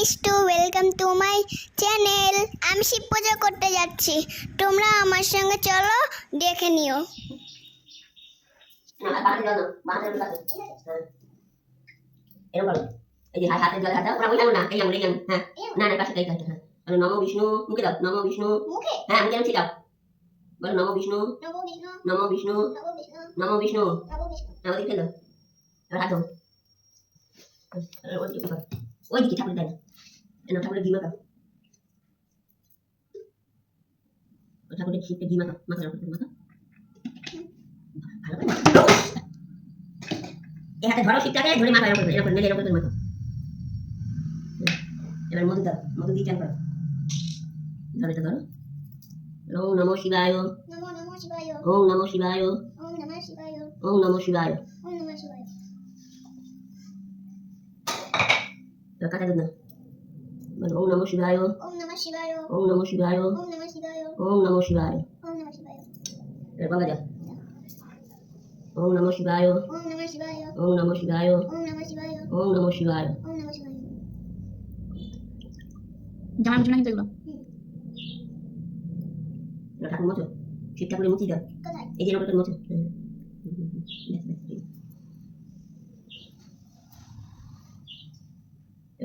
Guys to welcome to my channel. আমি শিব পূজা করতে যাচ্ছি, তোমরা আমার সঙ্গে চলো, দেখে নিও। এই যে হাতের জলে হাত দাও, ওরা ওই আঙুল না, এই আঙুল, এই আঙুল, হ্যাঁ, না না পাশে এইটা, হ্যাঁ, বলো নমো বিষ্ণু, মুখে দাও, নমো বিষ্ণু, মুখে, হ্যাঁ মুখে মুছে দাও, বলো নমো বিষ্ণু, নমো বিষ্ণু, নমো বিষ্ণু, নমো বিষ্ণু, নমো বিষ্ণু, নমো বিষ্ণু। হ্যাঁ ওদিকে দাও, এবার হাত দাও, ওদিকে করো, ওই দিকে ঠাকুর দেয় না, ঠাকুরের ঘি মাখাও, ঠাকুরের শীতে ঘি মাখাও, মাখাও মাখাও, ভালো করে এই হাতে ধরো শীতটাকে, ধরে মাখাও, এরকম এরকম মেলে এরকম করে মাখাও। এবার মধু দাও, মধু দিয়ে চান করো, ধরো এটা ধরো। ওম নমো শিবায়, নমো নমো শিবায়, ওম নমো শিবায়, ওম নমঃ শিবায়, ওম নমো শিবায়। ওম নমঃ শিবায়। এবার কাটা দুধ না, বলো ওম নমো শিবায়, ওম নমঃ শিবায়, ওম নমো শিবায়, ওম নমঃ শিবায়, ওম নমো শিবায়। ওম নমঃ শিবায়। এবার গঙ্গা যাও, ওম নমো শিবায়, ওম নমঃ শিবায়, ওম নমো শিবায়, ওম নমঃ শিবায়, ওম নমো শিবায়। ওম নমঃ শিবায়। জামাই মুছে না কিন্তু এগুলো এবার ঠাকুর মোছো, শিব ঠাকুরের মুছি দাও, কোথায়? এই যে এরকম করে মোছো,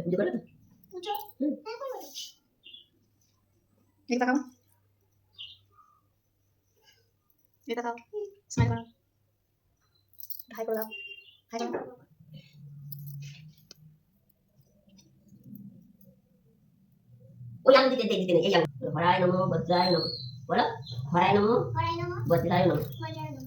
পুজো করো তো, পুজো? হ্যাঁ করবো তো। এটা খাও, এটা খাও, স্মাইল করো, হাই করে দাও, হাই করো। ওই আঙুল দিতে দিতে নেই, এই আঙুল, হরায় নমো বজ্রায় নমো, বলো হরায় নমো হরায় নমঃ, বজ্রায় নমো, বজ্রায় নমঃ,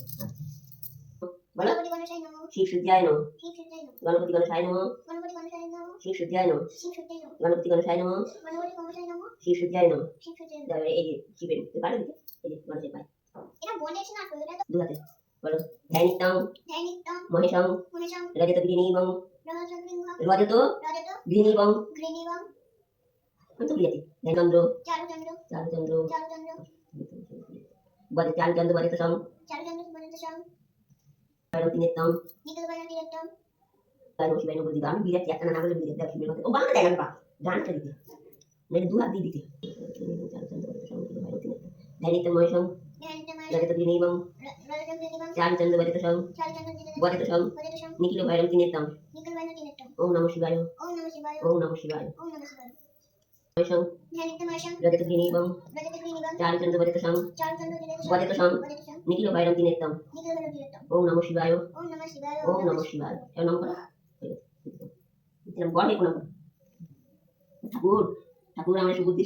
বলো গণপতি গণেশায় নমঃ, শিব সূর্যায় নমো, শিব সূর্যায় নমঃ, গণপতি গণেশায় নমো, গণপতি গণেশায় নমঃ, শিব সূর্যায় নমো, শিব সূর্যায় নমঃ, গণপতি গণেশায় নমো, গণপতি গণেশায় নমঃ, শিব সূর্যায় নমো। শিব সূর্যায় নমঃ। তারপরে এই যে শিবের পাড়ে দিতে, এই যে গণেশের পায়ে এটা বলেছে না তো, এটা তো দু হাতে, বলো ধ্যানিতং ধ্যান নিত্যম মহেশং মহেশং রজত গৃহীবং, রজতগৃহং রজত রজত গৃহীবং, গৃহীবং তো কি আছে ধ্যানচন্দ্র, চারুচন্দ্র চারুচন্দ্র, চারুচন্দ্র বদে চারুচন্দ্র বদে সং, চারুচন্দ্র সুবর্ণচন্দ্র বাইরতি নেতং, নিখিলবাণা তিলোত্তম বাইরো শিবাই নবদি গান বিরাট একটা না বলে বিরাট শিবের কথা, ও বাংলা দেয় না বাবা, গানটা দিতে মানে দু হাত দিয়ে দিতে, চারুচন্দ্র বদে সং, বাইরতি নেতং, ধ্যানিতং মহেশং ধ্যান নিত্যম রজত গৃহীবং, রজত গৃহীবং চারুচন্দ্র বদে সং, চারুচন্দ্র বদে সং, বদিতসং নিখিল বাইরতি নেতং, নিখিলবাণা তিলোত্তম। ওম নমঃ শিবায়, ওম নমঃ শিবায়, ওম নমঃ শিবায়। ওম নমঃ শিবায়। মহেশং ধ্যান নিত্যম মহেশং রজত গৃহীবং, রজত গৃহীবং চারুচন্দ্র বদে সং, চারুচন্দ্র তিলোত্তম বদিতসং, বদিতসং নিখিল বাইরতি নেতং, নিখিলবাণা তিলোত্তম। ওম নমঃ শিবায়, ওম নমঃ শিবায়, ওম নমঃ শিবায়। এর নাম করো, এরকম বলে কোনো ঠাকুর ঠাকুর আমার সুবুদ্ধি